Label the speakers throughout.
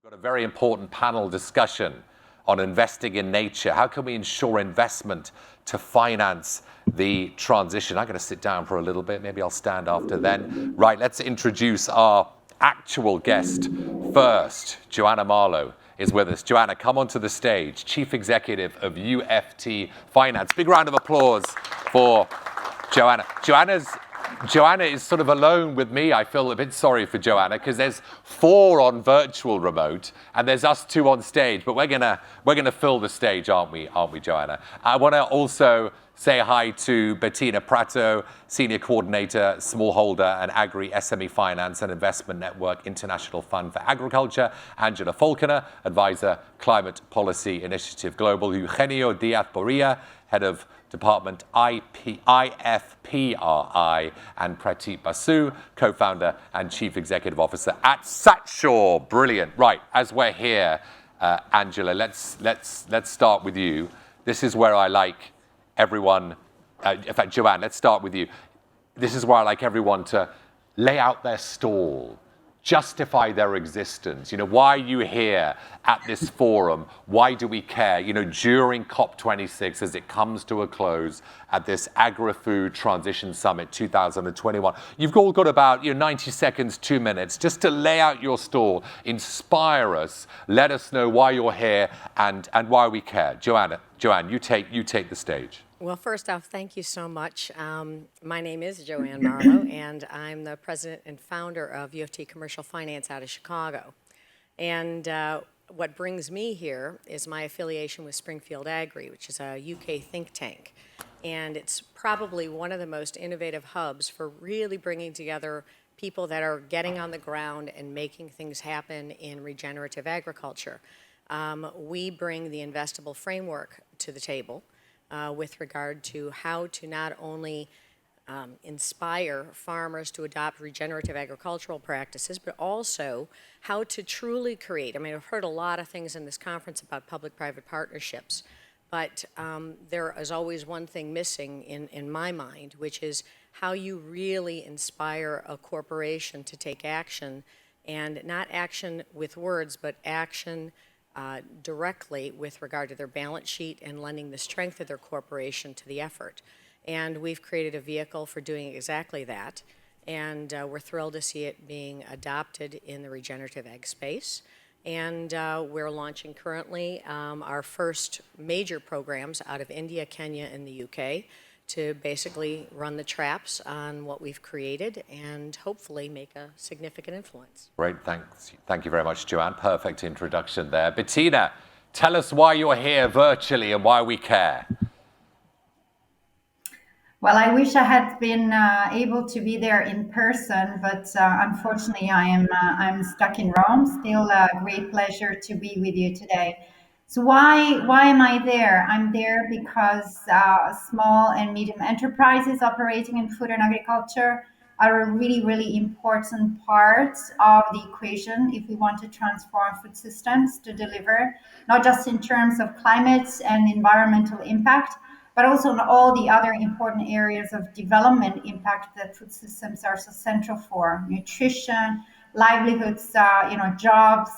Speaker 1: We've got a very important panel discussion on investing in nature. How can we ensure investment to finance the transition? I'm going to sit down for a little bit. Maybe I'll stand after then. Right, let's introduce our actual guest first. Joanne Marlow is with us. Joanna, come onto the stage. Chief Executive of UFT Finance. Big round of applause for Joanna. Joanna is sort of alone with me. I feel a bit sorry for Joanna because there's 4 on virtual remote and there's us 2 on stage. But we're gonna fill the stage, aren't we, Joanna? I want to also say hi to Bettina Prato, Senior Coordinator, Smallholder and Agri SME Finance and Investment Network International Fund for Agriculture. Angela Falconer, Advisor, Climate Policy Initiative Global. Eugenio Diaz-Boria, Head of Department IFPRI, and Prateep Basu, co-founder and chief executive officer at Satshaw. Brilliant. Right, as we're here, Angela, let's start with you. This is where I like everyone. In fact, Joanne, let's start with you. This is where I like everyone to lay out their stall, justify their existence. Why are you here at this forum? Why do we care? During COP26, as it comes to a close at this Agri-Food Transition Summit 2021, you've all got about 90 seconds, 2 minutes, just to lay out your stall, inspire us, let us know why you're here and why we care. Joanne, you take the stage.
Speaker 2: Well, first off, thank you so much. My name is Joanne Marlow, and I'm the president and founder of UFT Commercial Finance out of Chicago. And what brings me here is my affiliation with Springfield Agri, which is a UK think tank. And it's probably one of the most innovative hubs for really bringing together people that are getting on the ground and making things happen in regenerative agriculture. We bring the investable framework to the table. With regard to how to not only inspire farmers to adopt regenerative agricultural practices, but also how to truly create. I mean, I've heard a lot of things in this conference about public-private partnerships, but there is always one thing missing in my mind, which is how you really inspire a corporation to take action, and not action with words, but action directly with regard to their balance sheet and lending the strength of their corporation to the effort. And we've created a vehicle for doing exactly that. And we're thrilled to see it being adopted in the regenerative ag space. And we're launching currently our first major programs out of India, Kenya, and the UK to basically run the traps on what we've created and hopefully make a significant influence.
Speaker 1: Great, thanks. Thank you very much, Joanne. Perfect introduction there. Bettina, tell us why you're here virtually and why we care.
Speaker 3: Well, I wish I had been able to be there in person, but unfortunately I'm stuck in Rome. Still a great pleasure to be with you today. So why am I there? I'm there because small and medium enterprises operating in food and agriculture are a really, really important part of the equation if we want to transform food systems to deliver, not just in terms of climate and environmental impact, but also in all the other important areas of development impact that food systems are so central for: nutrition, livelihoods, jobs,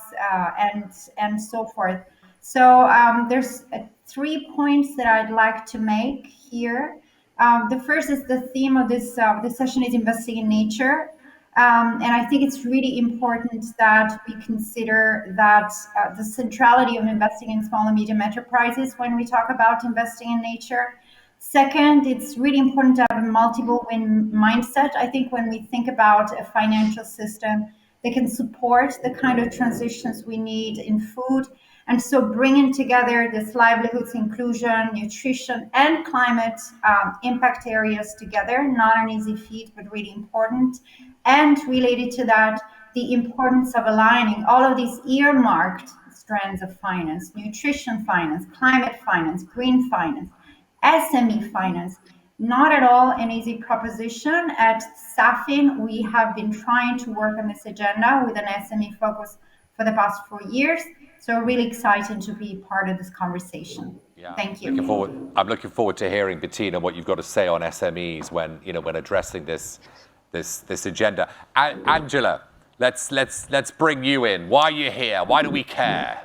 Speaker 3: and so forth. So there's 3 points that I'd like to make here. The first is the theme of this session is investing in nature. And I think it's really important that we consider that the centrality of investing in small and medium enterprises when we talk about investing in nature. Second, it's really important to have a multiple win mindset. I think when we think about a financial system that can support the kind of transitions we need in food, and so bringing together this livelihoods, inclusion, nutrition, and climate impact areas together, not an easy feat, but really important. And related to that, the importance of aligning all of these earmarked strands of finance: nutrition finance, climate finance, green finance, SME finance. Not at all an easy proposition. At SAFIN, we have been trying to work on this agenda with an SME focus for the past 4 years. So really excited to be part of this conversation.
Speaker 1: Yeah,
Speaker 3: thank you.
Speaker 1: I'm looking forward to hearing, Bettina, what you've got to say on SMEs when addressing this agenda. Angela, Let's bring you in. Why are you here? Why do we care?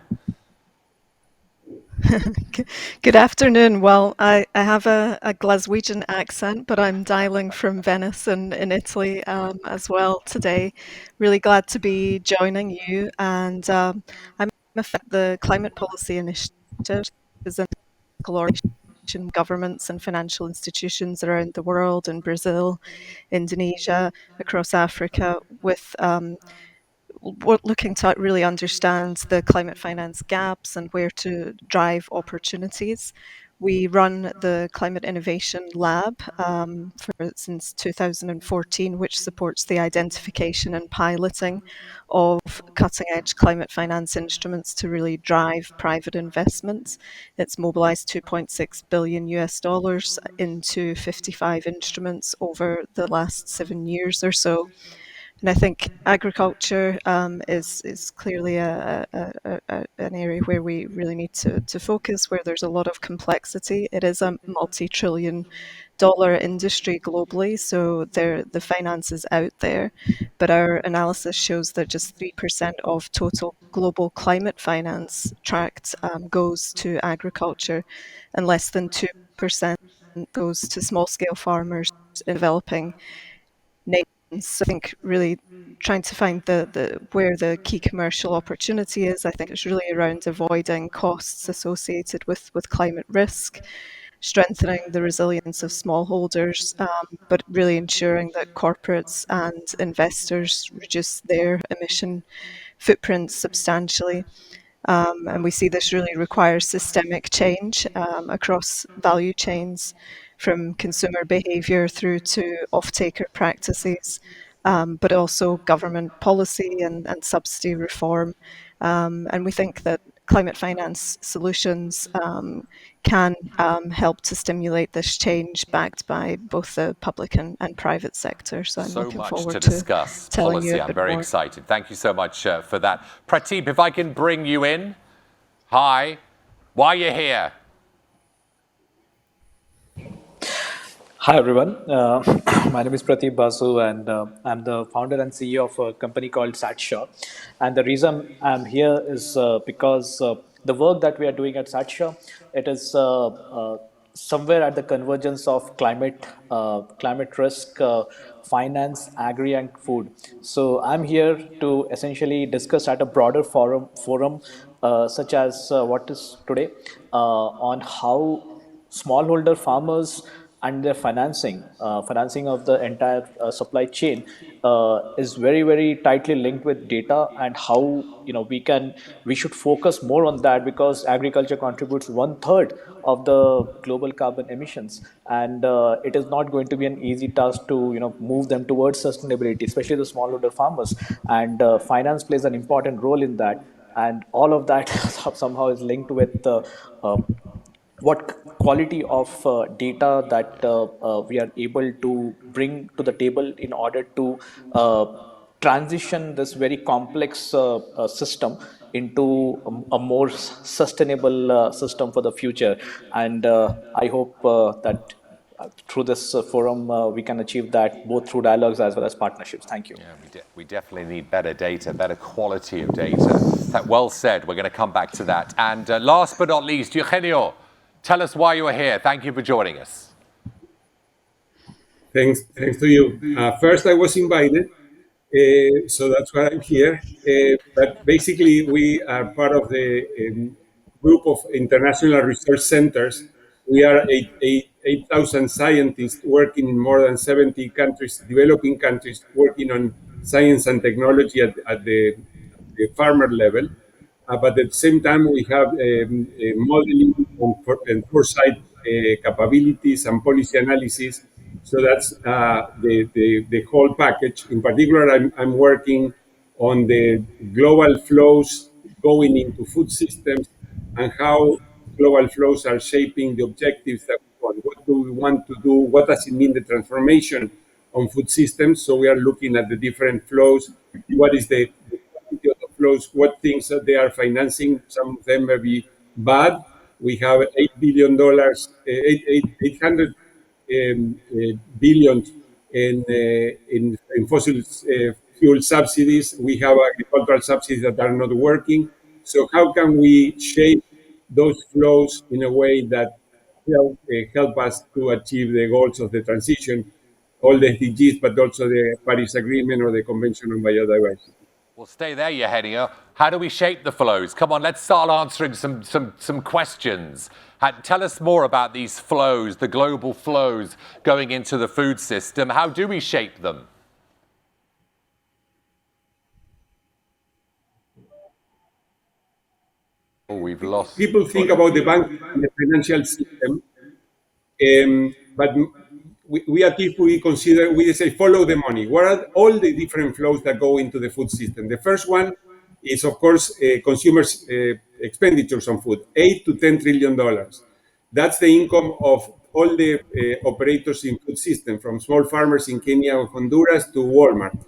Speaker 4: Good afternoon. Well, I have a Glaswegian accent, but I'm dialing from Venice in Italy as well today. Really glad to be joining you. And I'm the Climate Policy Initiative, is an collaboration governments and financial institutions around the world in Brazil, Indonesia, across Africa, with we're looking to really understand the climate finance gaps and where to drive opportunities. We run the Climate Innovation Lab since 2014, which supports the identification and piloting of cutting edge climate finance instruments to really drive private investments. It's mobilized 2.6 billion US dollars into 55 instruments over the last 7 years or so. And I think agriculture is clearly an area where we really need to focus, where there's a lot of complexity. It is a multi-trillion-dollar industry globally, so the finance is out there. But our analysis shows that just 3% of total global climate finance tracked goes to agriculture, and less than 2% goes to small-scale farmers in developing nations. So I think really trying to find the where the key commercial opportunity is. I think it's really around avoiding costs associated with climate risk, strengthening the resilience of smallholders, but really ensuring that corporates and investors reduce their emission footprints substantially. And we see this really requires systemic change across value chains, from consumer behaviour through to off-taker practices, but also government policy and subsidy reform. And we think that climate finance solutions can help to stimulate this change, backed by both the public and private sector. So I'm
Speaker 1: So
Speaker 4: looking
Speaker 1: much
Speaker 4: forward
Speaker 1: to
Speaker 4: to
Speaker 1: discuss
Speaker 4: telling you
Speaker 1: policy.
Speaker 4: a
Speaker 1: I'm
Speaker 4: bit
Speaker 1: very
Speaker 4: more.
Speaker 1: excited. Thank you so much for that. Prateep, if I can bring you in. Hi. Why are you here?
Speaker 5: Hi everyone, my name is Prateep Basu and I'm the founder and CEO of a company called Satsha. And the reason I'm here is because the work that we are doing at Satsha, it is somewhere at the convergence of climate risk, finance, agri, and food. So I'm here to essentially discuss at a broader forum such as what is today on how smallholder farmers and their financing of the entire supply chain is very very tightly linked with data, and how we should focus more on that, because agriculture contributes one third of the global carbon emissions, and it is not going to be an easy task to move them towards sustainability, especially the smallholder farmers, and finance plays an important role in that, and all of that somehow is linked with what quality of data that we are able to bring to the table in order to transition this very complex system into a more sustainable system for the future. And I hope that through this forum we can achieve that, both through dialogues as well as partnerships. Thank you.
Speaker 1: Yeah, we definitely need better data, better quality of data. Well said. We're going to come back to that. And last but not least, Eugenio, tell us why you are here. Thank you for joining us.
Speaker 6: Thanks to you. First, I was invited, so that's why I'm here. But basically, we are part of the group of international research centers. We are 8,000 scientists working in more than 70 countries, developing countries, working on science and technology at the farmer level. But at the same time, we have modeling and foresight capabilities and policy analysis. So that's the whole package. In particular, I'm working on the global flows going into food systems and how global flows are shaping the objectives that we want. What do we want to do? What does it mean, the transformation on food systems? So we are looking at the different flows. What is the quality of the flows? What things that they are financing? Some of them may be bad. We have $8 billion, 800 billion in fossil fuel subsidies. We have agricultural subsidies that are not working. So how can we shape those flows in a way that help us to achieve the goals of the transition, all the SDGs, but also the Paris Agreement or the Convention on Biodiversity?
Speaker 1: Well, stay there, Eugenio. How do we shape the flows? Come on, let's start answering some questions. Tell us more about these flows, the global flows going into the food system. How do we shape them? Oh, we've lost.
Speaker 6: People think about the bank and the financial system, but we at least we say follow the money. What are all the different flows that go into the food system? The first one is, of course, consumers' expenditures on food, $8 to $10 trillion. That's the income of all the operators in food system, from small farmers in Kenya or Honduras to Walmart.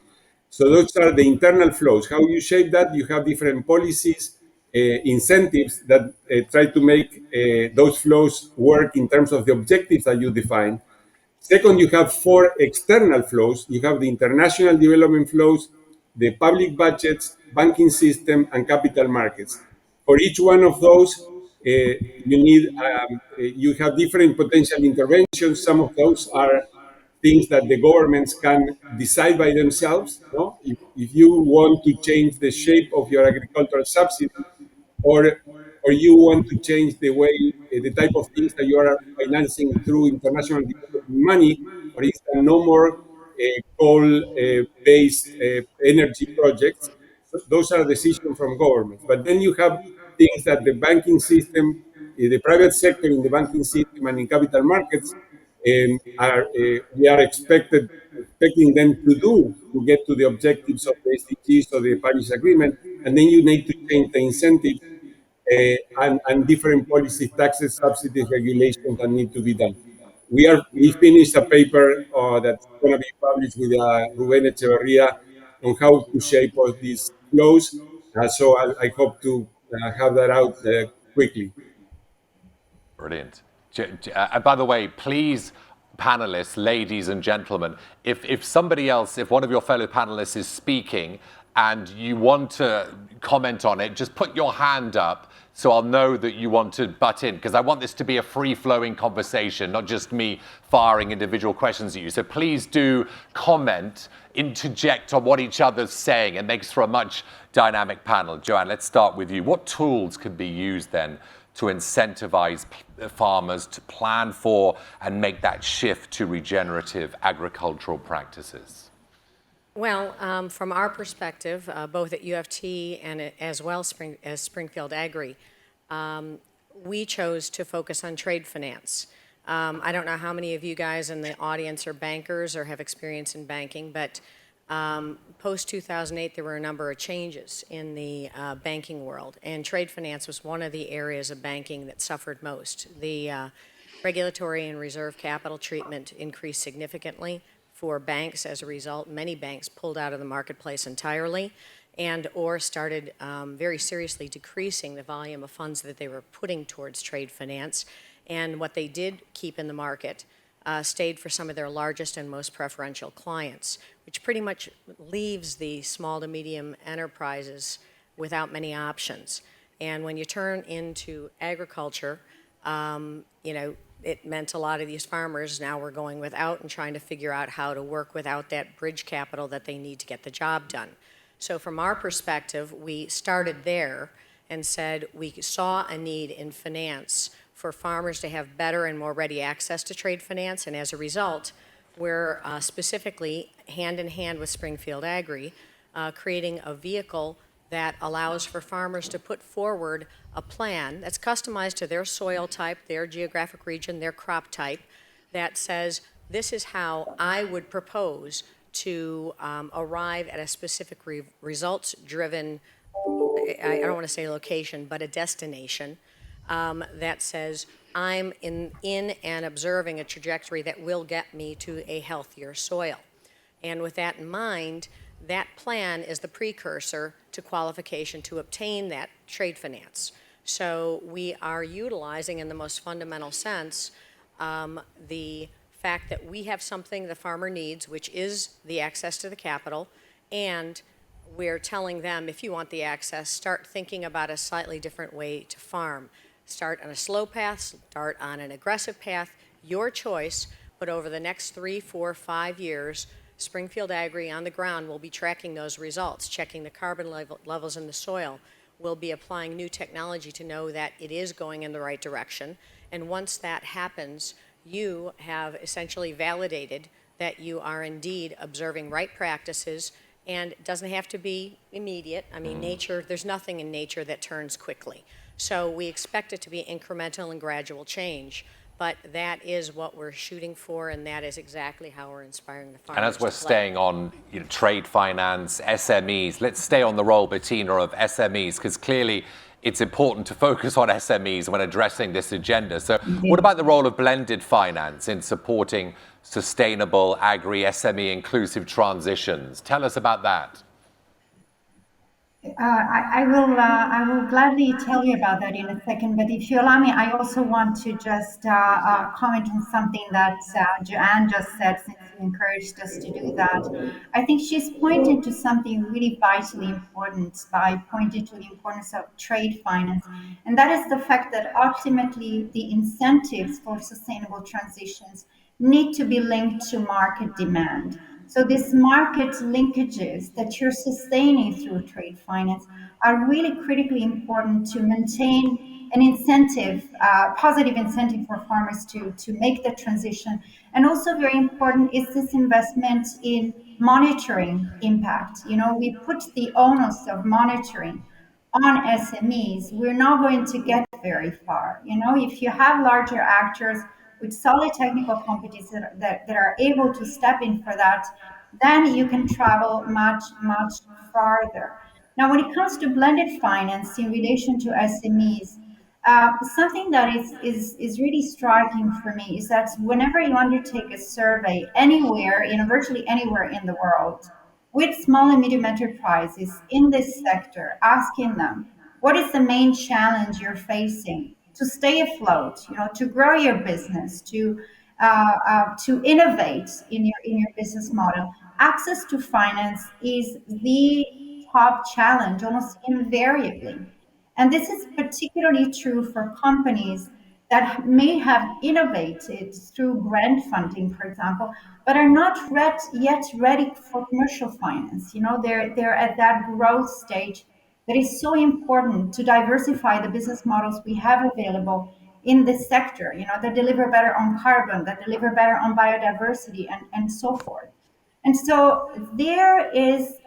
Speaker 6: So those are the internal flows. How you shape that? You have different policies, incentives that try to make those flows work in terms of the objectives that you define. Second, you have four external flows. You have the international development flows, the public budgets, banking system, and capital markets. For each one of those, you have different potential interventions. Some of those are things that the governments can decide by themselves. No? If you want to change the shape of your agricultural subsidy, or or you want to change the way the type of things that you are financing through international development money, for instance, no more coal-based energy projects. So those are decisions from governments. But then you have things that the banking system, the private sector in the banking system and in capital markets we are expecting them to do to get to the objectives of the SDGs or the Paris Agreement, and then you need to change the incentives and different policies, taxes, subsidies, regulations that need to be done. We finished a paper that's going to be published with Ruben Echeverria on how to shape all these flows. So I hope to have that out quickly.
Speaker 1: Brilliant. And by the way, please, panelists, ladies and gentlemen, if somebody else, if one of your fellow panelists is speaking and you want to comment on it, just put your hand up so I'll know that you want to butt in, because I want this to be a free-flowing conversation, not just me firing individual questions at you. So please do comment, interject on what each other's saying. It makes for a much dynamic panel. Joanne, let's start with you. What tools could be used then to incentivize farmers to plan for and make that shift to regenerative agricultural practices?
Speaker 2: Well, from our perspective, both at UFT and as well as Springfield Agri, we chose to focus on trade finance. I don't know how many of you guys in the audience are bankers or have experience in banking, but post-2008, there were a number of changes in the banking world, and trade finance was one of the areas of banking that suffered most. The regulatory and reserve capital treatment increased significantly for banks. As a result, many banks pulled out of the marketplace entirely and or started very seriously decreasing the volume of funds that they were putting towards trade finance. And what they did keep in the market stayed for some of their largest and most preferential clients, which pretty much leaves the small to medium enterprises without many options. And when you turn into agriculture, it meant a lot of these farmers now were going without and trying to figure out how to work without that bridge capital that they need to get the job done. So from our perspective, we started there and said we saw a need in finance for farmers to have better and more ready access to trade finance, and as a result, we're specifically hand in hand with Springfield Agri creating a vehicle that allows for farmers to put forward a plan that's customized to their soil type, their geographic region, their crop type, that says, this is how I would propose to arrive at a specific results-driven, I don't want to say location, but a destination that says, I'm in and observing a trajectory that will get me to a healthier soil. And with that in mind, that plan is the precursor to qualification to obtain that trade finance. So we are utilizing, in the most fundamental sense, the fact that we have something the farmer needs, which is the access to the capital, And we're telling them, if you want the access, start thinking about a slightly different way to farm. Start on a slow path, start on an aggressive path, your choice, but over the next 3, 4, 5 years, Springfield Agri on the ground will be tracking those results, checking the carbon levels in the soil. We'll be applying new technology to know that it is going in the right direction. And once that happens, you have essentially validated that you are indeed observing right practices, and it doesn't have to be immediate. I mean, nature, there's nothing in nature that turns quickly. So we expect it to be incremental and gradual change, but that is what we're shooting for, and that is exactly how we're inspiring the farmers.
Speaker 1: And as we're
Speaker 2: to play.
Speaker 1: staying on trade finance, SMEs, let's stay on the role, Bettina, of SMEs, because clearly it's important to focus on SMEs when addressing this agenda. So what about the role of blended finance in supporting sustainable agri-SME inclusive transitions? Tell us about that.
Speaker 3: I will gladly tell you about that in a second, but if you allow me, I also want to just comment on something that Joanne just said, since you encouraged us to do that. I think she's pointed to something really vitally important by pointing to the importance of trade finance, and that is the fact that ultimately the incentives for sustainable transitions need to be linked to market demand. So these market linkages that you're sustaining through trade finance are really critically important to maintain an incentive, positive incentive for farmers to make the transition. And also very important is this investment in monitoring impact. You know, we put the onus of monitoring on SMEs, we're not going to get very far. You know, if you have larger actors with solid technical competencies that are able to step in for that, then you can travel much, much farther. Now, when it comes to blended finance in relation to SMEs, something that is really striking for me is that whenever you undertake a survey anywhere, virtually anywhere in the world, with small and medium enterprises in this sector, asking them, what is the main challenge you're facing to stay afloat, to grow your business, to innovate in your business model? Access to finance is the top challenge almost invariably. And this is particularly true for companies that may have innovated through grant funding, for example, but are not yet ready for commercial finance. They're at that growth stage that is so important to diversify the business models we have available in this sector, that deliver better on carbon, that deliver better on biodiversity, and so forth. And so there is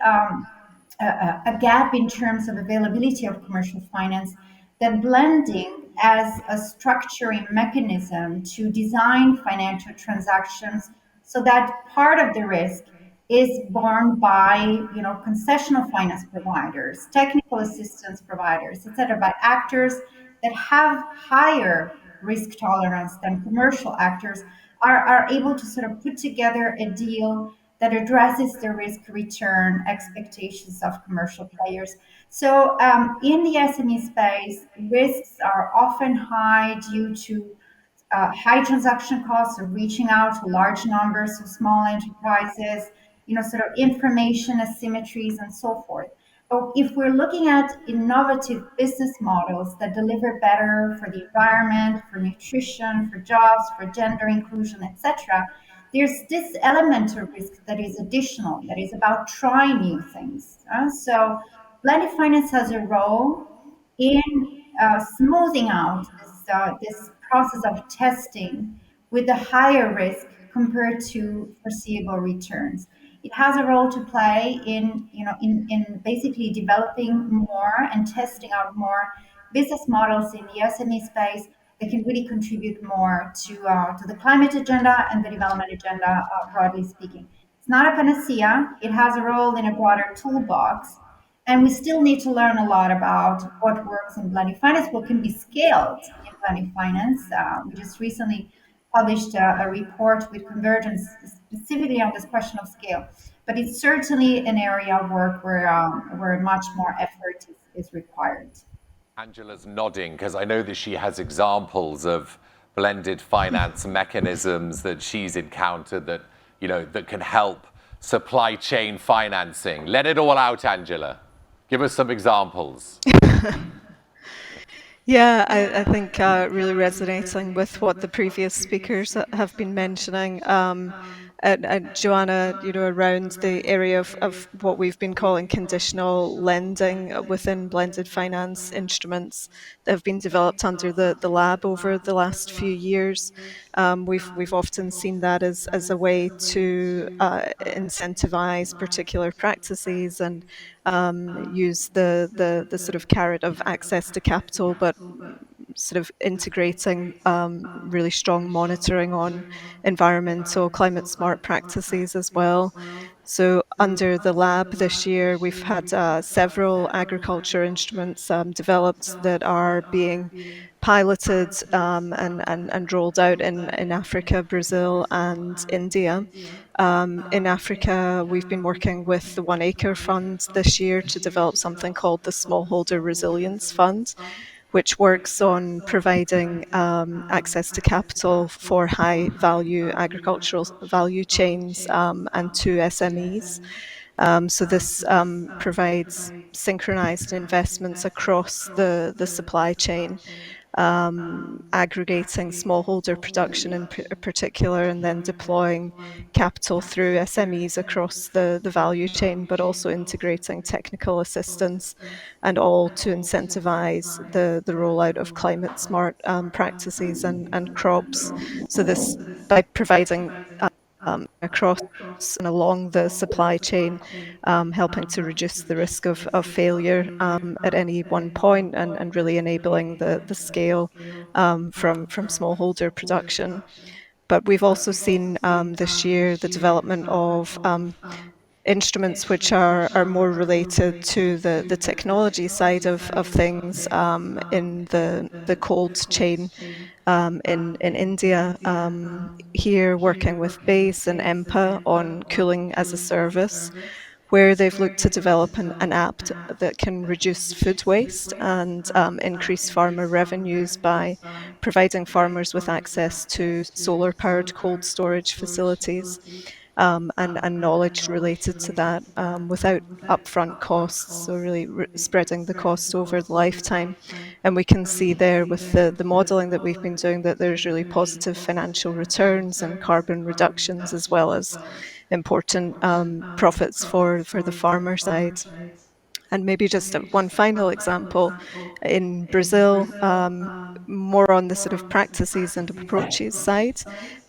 Speaker 3: a gap in terms of availability of commercial finance, that blending as a structuring mechanism to design financial transactions so that part of the risk is borne by concessional finance providers, technical assistance providers, etc., by actors that have higher risk tolerance than commercial actors, are able to sort of put together a deal that addresses the risk return expectations of commercial players. So in the SME space, risks are often high due to high transaction costs of reaching out to large numbers of small enterprises, sort of information asymmetries and so forth. But if we're looking at innovative business models that deliver better for the environment, for nutrition, for jobs, for gender inclusion, etc., there's this element of risk that is additional, that is about trying new things. So blended finance has a role in smoothing out this process of testing with a higher risk compared to foreseeable returns. It has a role to play in basically developing more and testing out more business models in the SME space that can really contribute more to the climate agenda and the development agenda, broadly speaking. It's not a panacea. It has a role in a broader toolbox, and we still need to learn a lot about what works in blended finance, what can be scaled in blended finance. We just recently published a report with Convergence specifically on this question of scale. But it's certainly an area of work where much more effort is required.
Speaker 1: Angela's nodding because I know that she has examples of blended finance mechanisms that she's encountered that that can help supply chain financing? Let it all out, Angela. Give us some examples.
Speaker 4: Yeah, I think really resonating with what the previous speakers have been mentioning. And Joanna, around the area of what we've been calling conditional lending within blended finance instruments that have been developed under the lab over the last few years. We've often seen that as a way to incentivize particular practices and use the sort of carrot of access to capital, but sort of integrating really strong monitoring on environmental climate smart practices as well. So under the lab this year, we've had several agriculture instruments developed that are being piloted and rolled out in Africa, Brazil, and India. In Africa, we've been working with the 1 Acre Fund this year to develop something called the Smallholder Resilience Fund, which works on providing access to capital for high value agricultural value chains and to SMEs. So this provides synchronized investments across the supply chain, aggregating smallholder production in particular, and then deploying capital through SMEs across the value chain, but also integrating technical assistance, and all to incentivize the rollout of climate smart practices and crops. So this, by providing across and along the supply chain, helping to reduce the risk of failure at any one point, and really enabling the scale from smallholder production. But we've also seen this year the development of instruments which are more related to the technology side of things in the cold chain in India, here working with BASE and EMPA on cooling as a service, where they've looked to develop an app that can reduce food waste and increase farmer revenues by providing farmers with access to solar-powered cold storage facilities, and knowledge related to that without upfront costs, so really spreading the costs over the lifetime. And we can see there with the modelling that we've been doing that there's really positive financial returns and carbon reductions, as well as important profits for the farmer side. And maybe just one final example, in Brazil, more on the sort of practices and approaches side,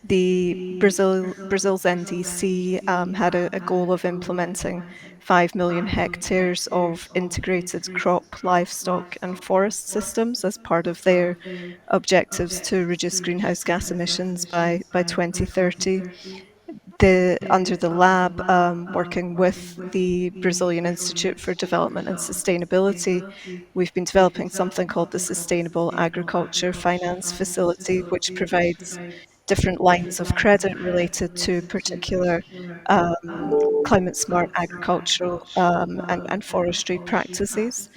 Speaker 4: the Brazil's NDC had a goal of implementing 5 million hectares of integrated crop, livestock, and forest systems as part of their objectives to reduce greenhouse gas emissions by 2030. Under the lab, working with the Brazilian Institute for Development and Sustainability, we've been developing something called the Sustainable Agriculture Finance Facility, which provides different lines of credit related to particular climate smart agricultural and forestry practices,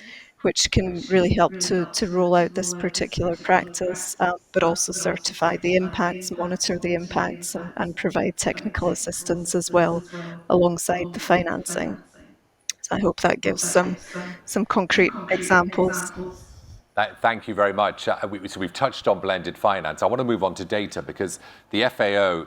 Speaker 4: which can really help to roll out this particular practice, but also certify the impacts, monitor the impacts, and provide technical assistance as well alongside the financing. So I hope that gives some concrete examples.
Speaker 1: Thank you very much. So we've touched on blended finance. I want to move on to data because the FAO,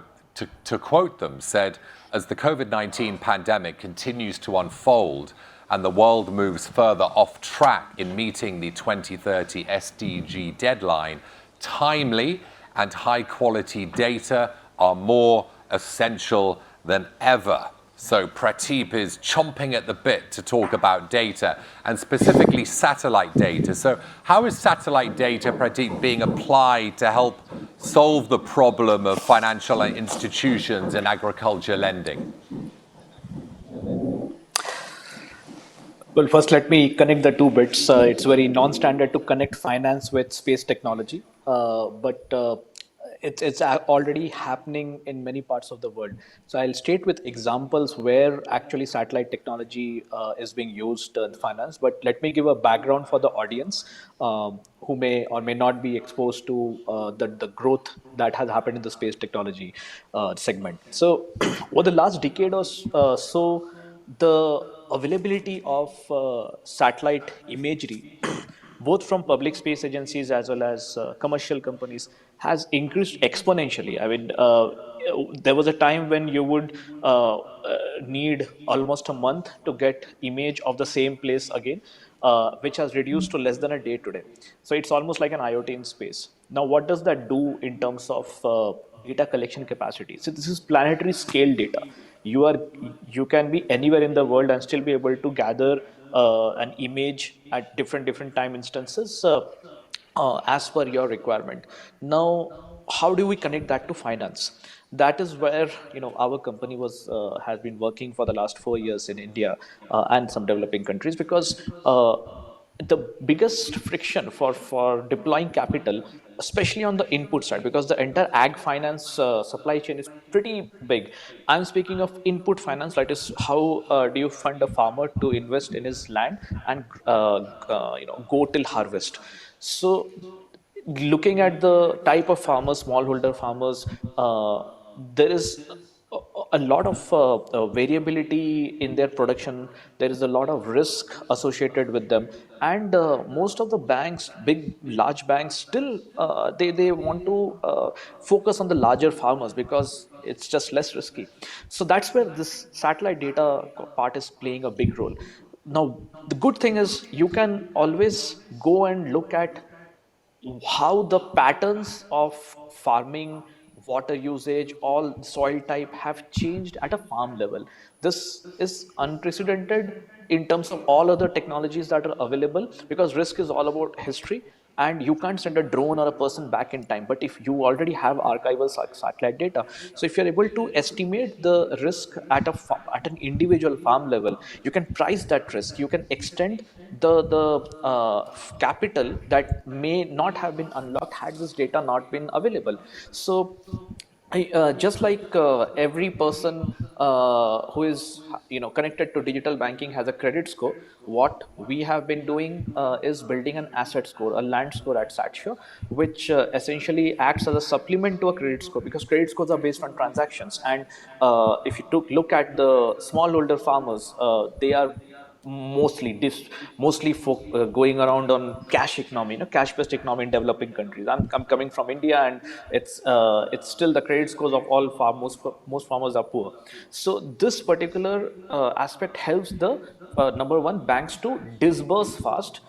Speaker 1: to quote them, said, as the COVID-19 pandemic continues to unfold and the world moves further off track in meeting the 2030 SDG deadline, timely and high quality data are more essential than ever. So Prateep is chomping at the bit to talk about data, and specifically satellite data. So how is satellite data, Prateep, being applied to help solve the problem of financial institutions and agriculture lending?
Speaker 5: Well, first, let me connect the two bits. It's very non-standard to connect finance with space technology, but already happening in many parts of the world. So I'll state with examples where actually satellite technology is being used in finance. But let me give a background for the audience who may or may not be exposed to the growth that has happened in the space technology segment. So over the last decade or so, the availability of satellite imagery both from public space agencies as well as commercial companies has increased exponentially. I mean, there was a time when you would need almost a month to get image of the same place again, which has reduced to less than a day today. So it's almost like an IoT in space. Now, what does that do in terms of data collection capacity? So this is planetary scale data. You can be anywhere in the world and still be able to gather an image at different time instances as per your requirement. Now, how do we connect that to finance? That is where our company was has been working for the last 4 years in India and some developing countries, because the biggest friction for deploying capital, especially on the input side, because the entire ag finance supply chain is pretty big. I'm speaking of input finance, that is how do you fund a farmer to invest in his land and go till harvest. So looking at the type of farmers, smallholder farmers, there is a lot of variability in their production. There is a lot of risk associated with them, and most of the banks, large banks, still they want to focus on the larger farmers because it's just less risky. So that's where this satellite data part is playing a big role. Now, the good thing is you can always go and look at how the patterns of farming, water usage, all soil type have changed at a farm level. This is unprecedented in terms of all other technologies that are available, because risk is all about history, and you can't send a drone or a person back in time. But if you already have archival satellite data, so if you're able to estimate the risk at at an individual farm level, you can price that risk. You can extend the capital that may not have been unlocked had this data not been available. So just like every person who is connected to digital banking has a credit score, what we have been doing is building an asset score, a land score at Satsho, which essentially acts as a supplement to a credit score, because credit scores are based on transactions. And if you look at the smallholder farmers, they are mostly going around on cash economy, cash based economy in developing countries. I'm coming from India, and it's still the credit scores of all most farmers are poor. So this particular aspect helps the number one, banks to disburse fast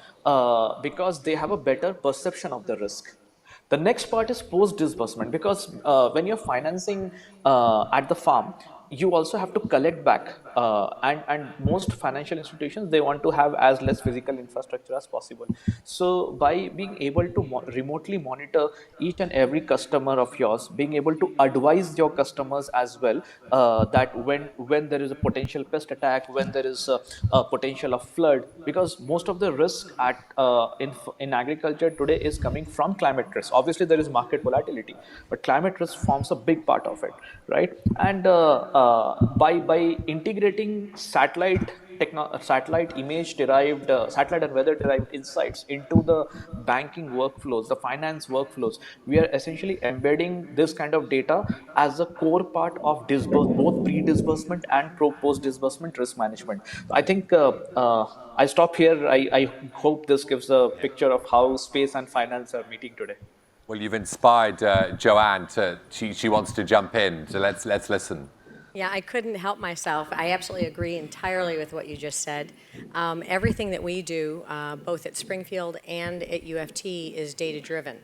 Speaker 5: because they have a better perception of the risk. The next part is post disbursement, because when you're financing at the farm, you also have to collect back, and most financial institutions, they want to have as less physical infrastructure as possible. So by being able to remotely monitor each and every customer of yours, being able to advise your customers as well, that when there is a potential pest attack, when there is a potential of flood, because most of the risk in agriculture today is coming from climate risk. Obviously there is market volatility, but climate risk forms a big part of it, right? And by integrating satellite image derived, satellite and weather derived insights into the banking workflows, the finance workflows, we are essentially embedding this kind of data as a core part of both pre-disbursement and post-disbursement risk management. I think I stop here. I hope this gives a picture of how space and finance are meeting today.
Speaker 1: Well, you've inspired Joanne she wants to jump in, so let's listen.
Speaker 2: Yeah, I couldn't help myself. I absolutely agree entirely with what you just said. Everything that we do, both at Springfield and at UFT, is data-driven.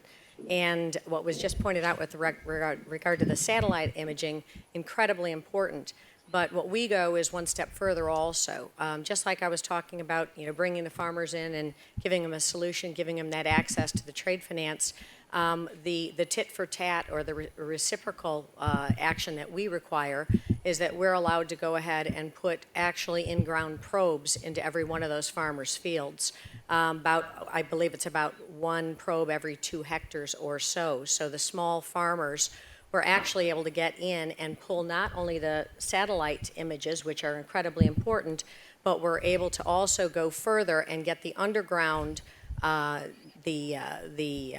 Speaker 2: And what was just pointed out with regard to the satellite imaging, incredibly important. But what we go is one step further also. Just like I was talking about, bringing the farmers in and giving them a solution, giving them that access to the trade finance, The tit for tat or the reciprocal action that we require is that we're allowed to go ahead and put actually in-ground probes into every one of those farmers' fields. I believe it's about one probe every 2 hectares or so. So the small farmers were actually able to get in and pull not only the satellite images, which are incredibly important, but we're able to also go further and get the underground, the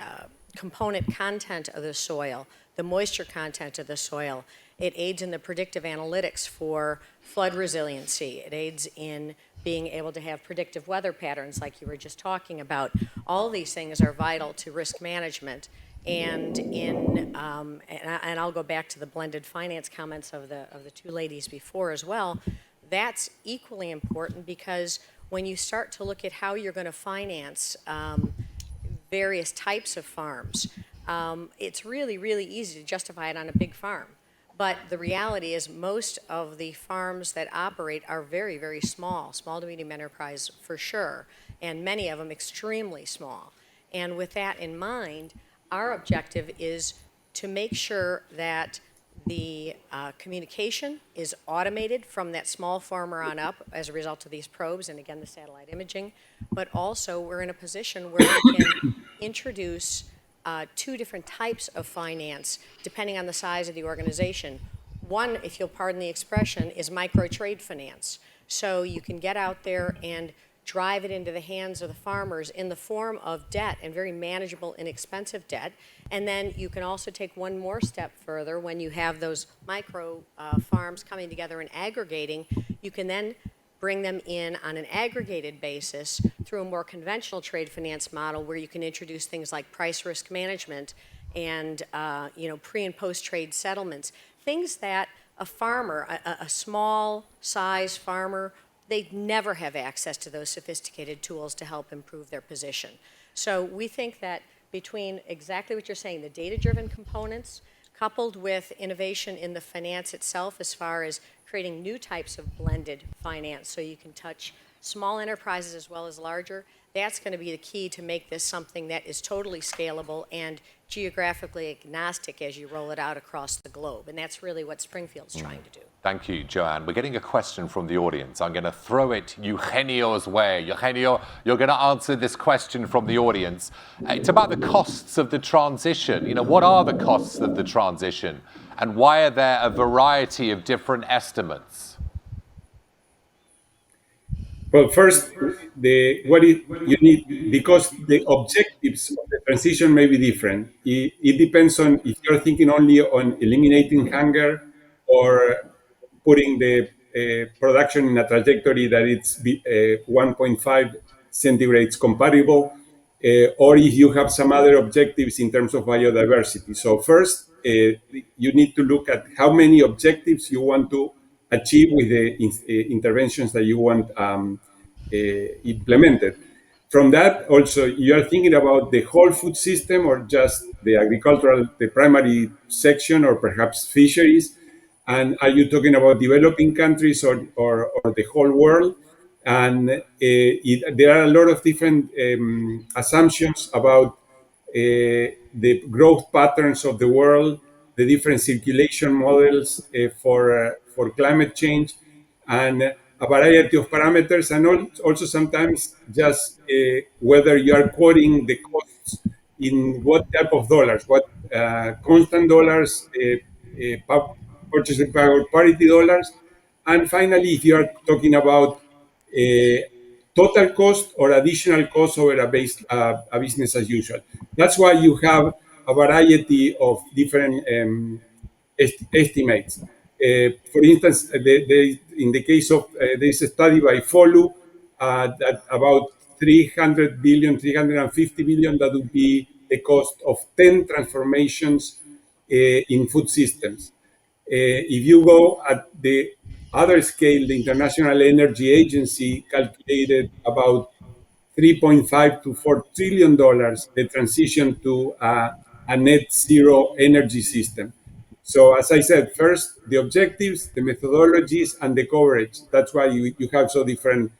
Speaker 2: component content of the soil, the moisture content of the soil. It aids in the predictive analytics for flood resiliency. It aids in being able to have predictive weather patterns like you were just talking about. All these things are vital to risk management. And and I'll go back to the blended finance comments of the 2 ladies before as well. That's equally important because when you start to look at how you're going to finance various types of farms, it's really, really easy to justify it on a big farm. But the reality is most of the farms that operate are very, very small to medium enterprise for sure, and many of them extremely small. And with that in mind, our objective is to make sure that the communication is automated from that small farmer on up as a result of these probes and, again, the satellite imaging. But also, we're in a position where we can introduce 2 different types of finance depending on the size of the organization. One, if you'll pardon the expression, is micro trade finance. So you can get out there and drive it into the hands of the farmers in the form of debt and very manageable, inexpensive debt. And then you can also take one more step further when you have those micro farms coming together and aggregating. You can then bring them in on an aggregated basis through a more conventional trade finance model where you can introduce things like price risk management and pre and post trade settlements, things that a farmer, a small size farmer, they'd never have access to those sophisticated tools to help improve their position. So we think that between exactly what you're saying, the data-driven components, coupled with innovation in the finance itself as far as creating new types of blended finance so you can touch small enterprises as well as larger, that's going to be the key to make this something that is totally scalable and geographically agnostic as you roll it out across the globe. And that's really what Springfield's trying to do.
Speaker 1: Thank you, Joanne. We're getting a question from the audience. I'm going to throw it Eugenio's way. Eugenio, you're going to answer this question from the audience. It's about the costs of the transition. What are the costs of the transition? And why are there a variety of different estimates?
Speaker 6: Well, first, you need, because the objectives of the transition may be different. It depends on if you're thinking only on eliminating hunger or putting the production in a trajectory that it's 1.5 centigrades compatible, or if you have some other objectives in terms of biodiversity. So first, you need to look at how many objectives you want to achieve with the interventions that you want implemented. From that, also, you are thinking about the whole food system or just the primary section, or perhaps fisheries. And are you talking about developing countries or the whole world? And there are a lot of different assumptions about the growth patterns of the world, the different circulation models for climate change, and a variety of parameters, and also sometimes just whether you are quoting the costs in what type of dollars, what constant dollars, purchasing power parity dollars, and finally, if you are talking about total cost or additional cost over a business as usual. That's why you have a variety of different estimates. For instance, in the case of this study by FOLU, that about 300 billion, 350 billion, that would be the cost of 10 transformations in food systems. If you go at the other scale, the International Energy Agency calculated about 3.5 to 4 trillion dollars the transition to a net zero energy system. So as I said, first the objectives, the methodologies, and the coverage. That's why you have so different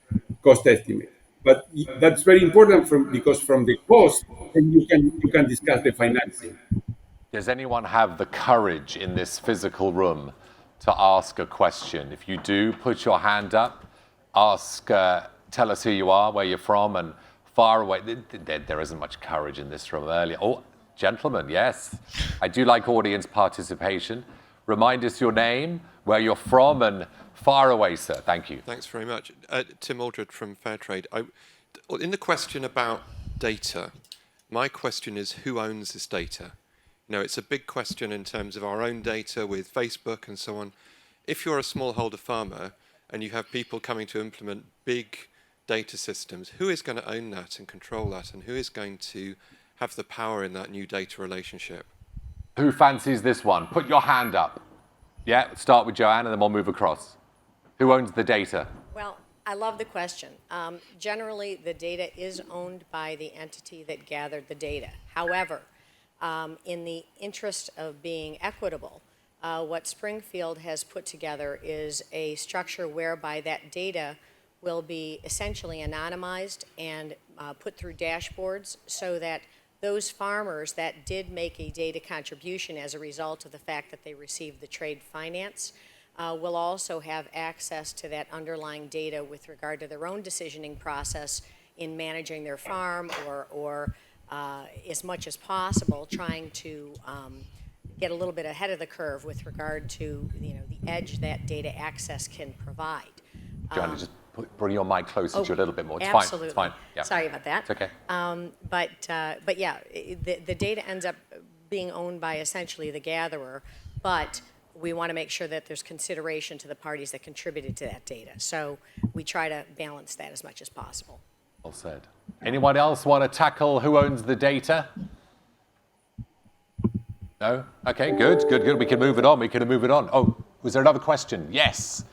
Speaker 6: cost estimates. But that's very important because from the cost, then you can discuss the financing.
Speaker 1: Does anyone have the courage in this physical room to ask a question? If you do, put your hand up, ask, tell us who you are, where you're from, and far away. There isn't much courage in this room earlier. Oh, gentlemen, yes. I do like audience participation. Remind us your name, where you're from, and far away, sir. Thank you.
Speaker 7: Thanks very much. Tim Aldred from Fairtrade. In the question about data, my question is who owns this data? It's a big question in terms of our own data with Facebook and so on. If you're a smallholder farmer and you have people coming to implement big data systems, who is going to own that and control that, and who is going to have the power in that new data relationship?
Speaker 1: Who fancies this one? Put your hand up. Yeah, start with Joanne and then we'll move across. Who owns the data?
Speaker 2: Well, I love the question. Generally, the data is owned by the entity that gathered the data. However, in the interest of being equitable, what Springfield has put together is a structure whereby that data will be essentially anonymized and put through dashboards so that those farmers that did make a data contribution as a result of the fact that they received the trade finance will also have access to that underlying data with regard to their own decisioning process in managing their farm or as much as possible trying to get a little bit ahead of the curve with regard to the edge that data access can provide.
Speaker 1: Joanne, just bring your mic closer to you a little bit more. It's
Speaker 2: absolutely.
Speaker 1: Fine. It's fine. Yeah.
Speaker 2: Sorry about that.
Speaker 1: It's okay.
Speaker 2: But yeah, the data ends up being owned by essentially the gatherer, but we want to make sure that there's consideration to the parties that contributed to that data. So we try to balance that as much as possible.
Speaker 1: Well said. Anyone else want to tackle who owns the data? No? Okay, good. We can move it on. Oh, was there another question? Yes.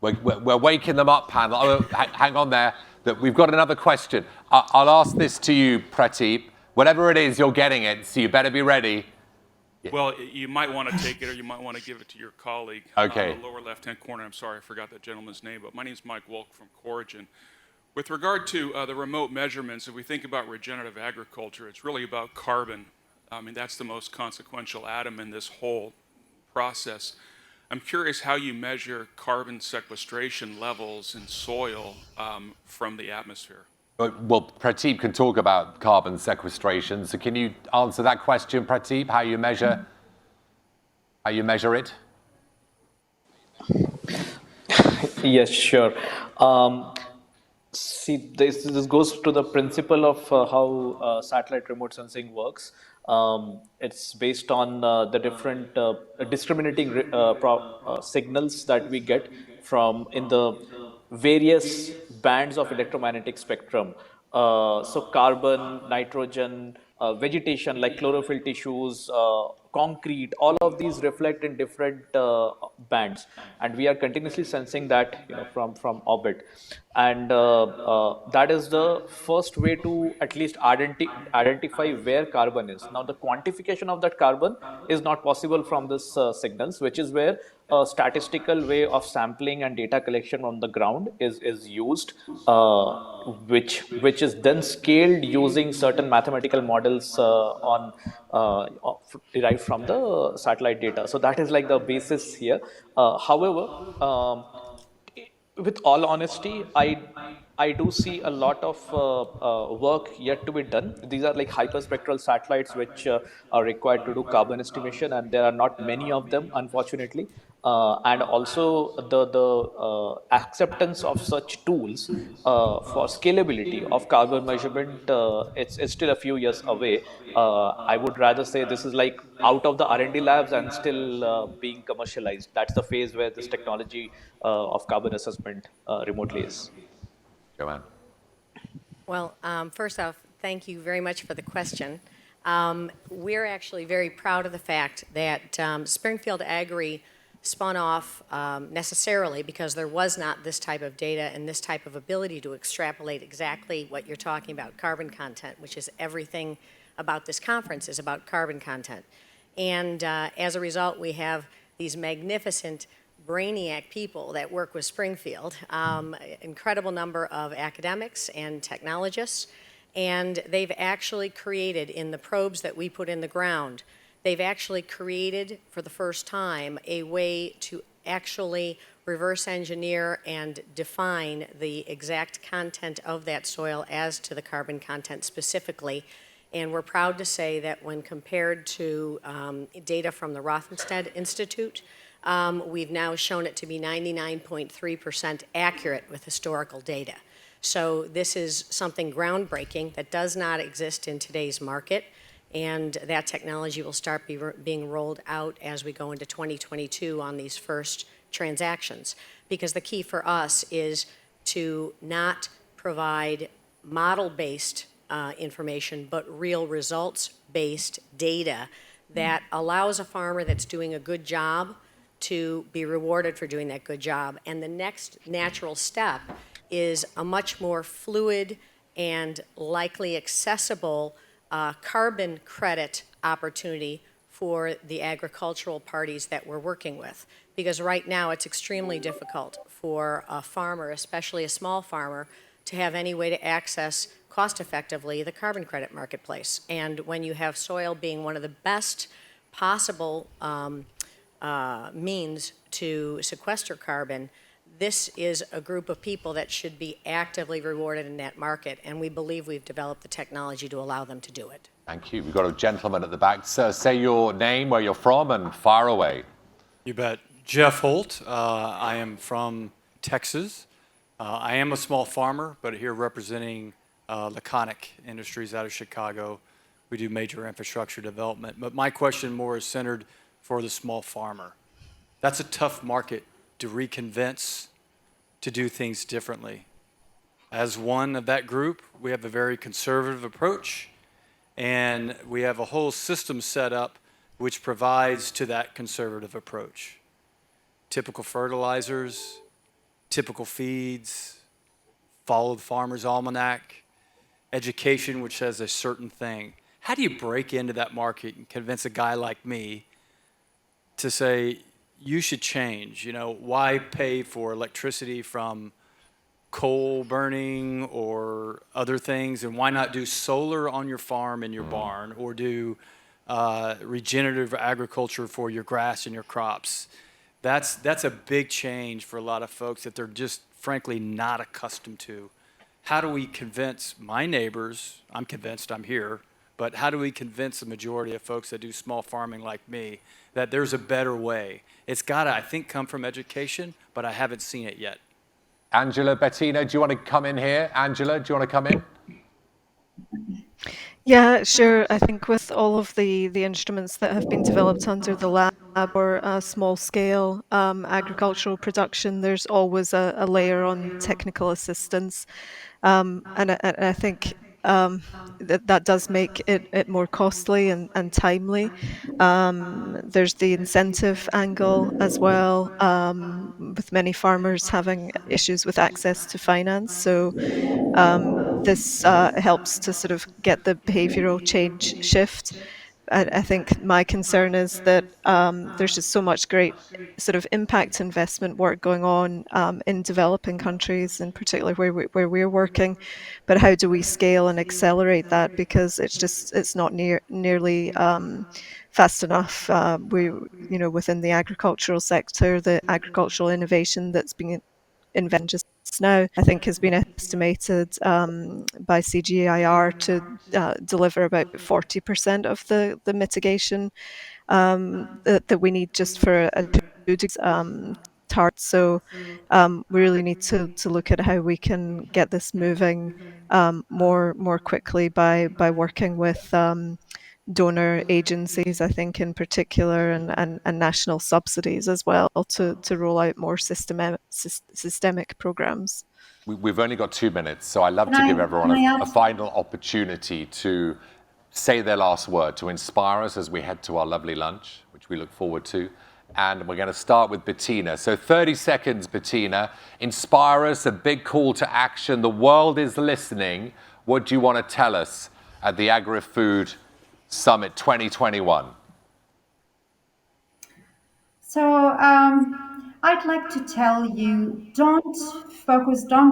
Speaker 1: We're waking them up, panel. Oh, hang on there. We've got another question. I'll ask this to you, Prateep. Whatever it is, you're getting it, so you better be ready.
Speaker 8: Well, you might want to take it or you might want to give it to your colleague.
Speaker 1: Okay.
Speaker 8: In the lower left-hand corner. I'm sorry, I forgot that gentleman's name, but my name is Mike Wolk from Corrigan. With regard to the remote measurements, if we think about regenerative agriculture, it's really about carbon. I mean, that's the most consequential atom in this whole process. I'm curious how you measure carbon sequestration levels in soil from the atmosphere.
Speaker 1: Well, Prateep can talk about carbon sequestration. So can you answer that question, Prateep, how you measure it?
Speaker 5: Yes, sure. See, this goes to the principle of how satellite remote sensing works. It's based on the different discriminating signals that we get from in the various bands of electromagnetic spectrum. So carbon, nitrogen, vegetation like chlorophyll tissues, concrete, all of these reflect in different bands, and we are continuously sensing that from orbit, and that is the first way to at least identify where carbon is. Now, the quantification of that carbon is not possible from this signals, which is where a statistical way of sampling and data collection on the ground is used, which is then scaled using certain mathematical models derived from the satellite data. So that is like the basis here. However, with all honesty, I do see a lot of work yet to be done. These are like hyperspectral satellites which are required to do carbon estimation, and there are not many of them, unfortunately. And also the acceptance of such tools for scalability of carbon measurement, it's still a few years away. I would rather say this is like out of the R&D labs and still being commercialized. That's the phase where this technology of carbon assessment remotely is.
Speaker 1: Joanne.
Speaker 2: Well, first off, thank you very much for the question. We're actually very proud of the fact that Springfield Agri spun off necessarily because there was not this type of data and this type of ability to extrapolate exactly what you're talking about, carbon content, which is everything about this conference is about carbon content. And as a result, we have these magnificent brainiac people that work with Springfield, incredible number of academics and technologists, and they've actually created, in the probes that we put in the ground, they've actually created for the first time a way to actually reverse engineer and define the exact content of that soil as to the carbon content specifically. And we're proud to say that when compared to data from the Rothenstedt Institute, we've now shown it to be 99.3% accurate with historical data. So this is something groundbreaking that does not exist in today's market, and that technology will start being rolled out as we go into 2022 on these first transactions. Because the key for us is to not provide model-based information, but real results-based data that allows a farmer that's doing a good job to be rewarded for doing that good job. And the next natural step is a much more fluid and likely accessible carbon credit opportunity for the agricultural parties that we're working with. Because right now it's extremely difficult for a farmer, especially a small farmer, to have any way to access cost effectively the carbon credit marketplace. And when you have soil being one of the best possible means to sequester carbon, this is a group of people that should be actively rewarded in that market, and we believe we've developed the technology to allow them to do it.
Speaker 1: Thank you. We've got a gentleman at the back. Sir, say your name, where you're from, and fire away.
Speaker 9: You bet. Jeff Holt. I am from Texas. I am a small farmer, but here representing Laconic Industries out of Chicago. We do major infrastructure development. But my question more is centered for the small farmer. That's a tough market to reconvince to do things differently. As one of that group, we have a very conservative approach, and we have a whole system set up which provides to that conservative approach. Typical fertilizers, typical feeds, follow the farmer's almanac, education which says a certain thing. How do you break into that market and convince a guy like me to say, you should change? You know, why pay for electricity from coal burning or other things, and why not do solar on your farm in your barn, or do regenerative agriculture for your grass and your crops? That's a big change for a lot of folks that they're just frankly not accustomed to. How do we convince my neighbors, I'm convinced I'm here, but how do we convince the majority of folks that do small farming like me that there's a better way? It's got to, I think, come from education, but I haven't seen it yet.
Speaker 1: Angela, Bettina, do you want to come in here? Angela, do you want to come in?
Speaker 4: Yeah, sure. I think with all of the instruments that have been developed under the lab or small scale agricultural production, there's always a layer on technical assistance. And I think that does make it more costly and timely. There's the incentive angle as well, with many farmers having issues with access to finance. So this helps to sort of get the behavioral change shift. I think my concern is that there's just so much great sort of impact investment work going on in developing countries, in particular where we're working. But how do we scale and accelerate that? Because it's not nearly fast enough. Within the agricultural sector, the agricultural innovation that's being invented just now, I think, has been estimated by CGIAR to deliver about 40% of the mitigation that we need just for a 2 degrees target. So we really need to look at how we can get this moving more quickly by working with donor agencies, I think, in particular, and national subsidies as well to roll out more systemic programs.
Speaker 1: We've only got 2 minutes, so I'd love to give everyone a final opportunity to say their last word, to inspire us as we head to our lovely lunch, which we look forward to. And we're going to start with Bettina. So 30 seconds, Bettina. Inspire us, a big call to action. The world is listening. What do you want to tell us at the Agri-Food Summit 2021?
Speaker 3: So I'd like to tell you, don't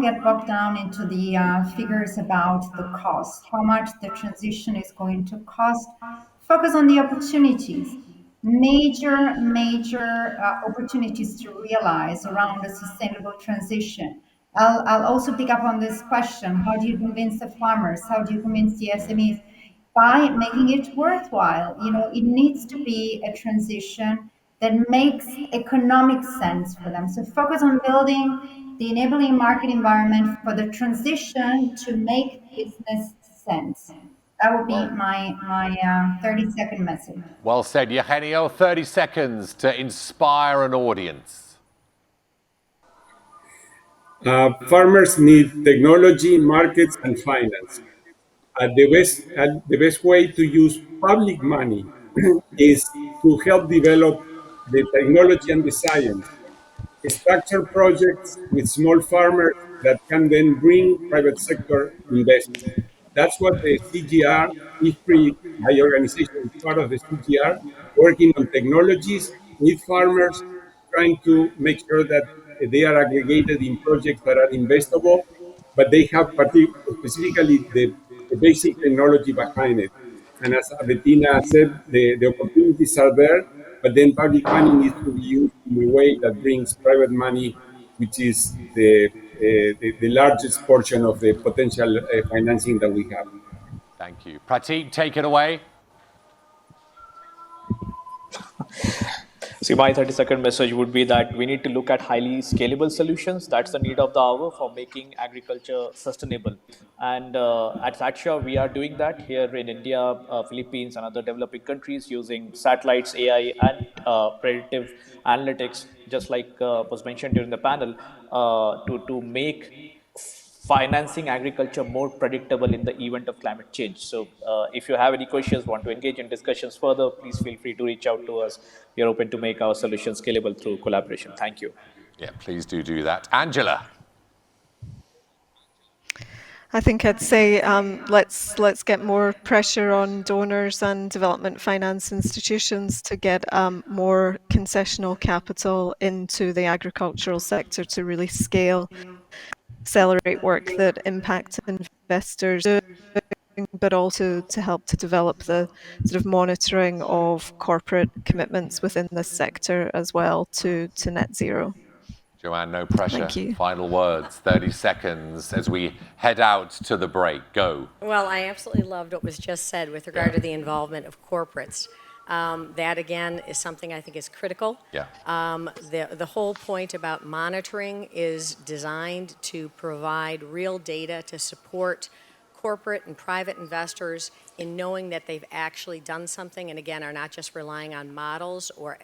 Speaker 3: get bogged down into the figures about the cost, how much the transition is going to cost. Focus on the opportunities, major opportunities to realize around a sustainable transition. I'll also pick up on this question. How do you convince the farmers? How do you convince the SMEs? By making it worthwhile. It needs to be a transition that makes economic sense for them. So focus on building the enabling market environment for the transition to make business sense. That would be my 30-second message.
Speaker 1: Well said, Eugenio. 30 seconds to inspire an audience.
Speaker 6: Farmers need technology, markets, and finance. The best way to use public money is to help develop the technology and the science, structure projects with small farmers that can then bring private sector investment. That's what the CGR, IFPRI, my organization is part of the CGR, working on technologies with farmers, trying to make sure that they are aggregated in projects that are investable, but they have specifically the basic technology behind it. And as Bettina said, the opportunities are there, but then public money needs to be used in a way that brings private money, which is the largest portion of the potential financing that we have.
Speaker 1: Thank you. Prateek, take it away.
Speaker 5: See, my 30-second message would be that we need to look at highly scalable solutions. That's the need of the hour for making agriculture sustainable. And at Satsha, we are doing that here in India, Philippines, and other developing countries using satellites, AI, and predictive analytics, just like was mentioned during the panel, to make financing agriculture more predictable in the event of climate change. So, if you have any questions, want to engage in discussions further, please feel free to reach out to us. We are open to make our solutions scalable through collaboration. Thank you.
Speaker 1: Yeah, please do that. Angela.
Speaker 4: I think I'd say let's get more pressure on donors and development finance institutions to get more concessional capital into the agricultural sector to really scale, accelerate work that impact investors, but also to help to develop the sort of monitoring of corporate commitments within this sector as well to net zero.
Speaker 1: Joanne, no pressure.
Speaker 4: Thank you.
Speaker 1: Final words, 30 seconds as we head out to the break. Go.
Speaker 2: Well, I absolutely loved what was just said with regard to the involvement of corporates. That, again, is something I think is critical.
Speaker 1: Yeah.
Speaker 2: The whole point about monitoring is designed to provide real data to support corporate and private investors in knowing that they've actually done something, and again, are not just relying on models or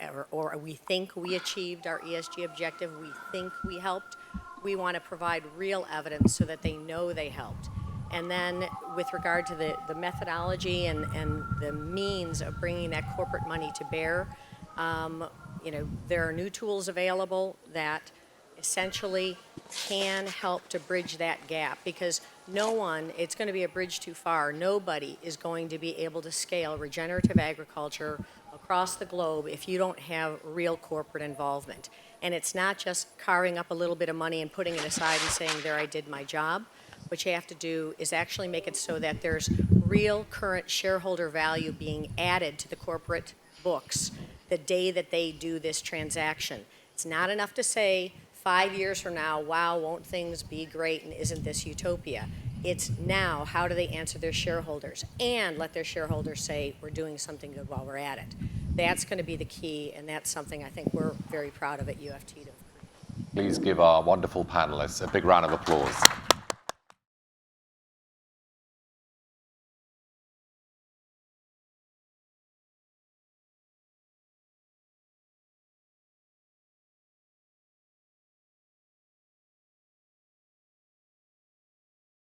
Speaker 2: we think we achieved our ESG objective, we think we helped. We want to provide real evidence so that they know they helped. And then with regard to the methodology and the means of bringing that corporate money to bear, there are new tools available that essentially can help to bridge that gap, because it's going to be a bridge too far. Nobody is going to be able to scale regenerative agriculture across the globe if you don't have real corporate involvement. And it's not just carving up a little bit of money and putting it aside and saying, there, I did my job. What you have to do is actually make it so that there's real current shareholder value being added to the corporate books the day that they do this transaction. It's not enough to say 5 years from now, wow, won't things be great and isn't this utopia? It's now, how do they answer their shareholders and let their shareholders say, we're doing something good while we're at it. That's going to be the key, and that's something I think we're very proud of at UFT.
Speaker 1: Please give our wonderful panelists a big round of applause.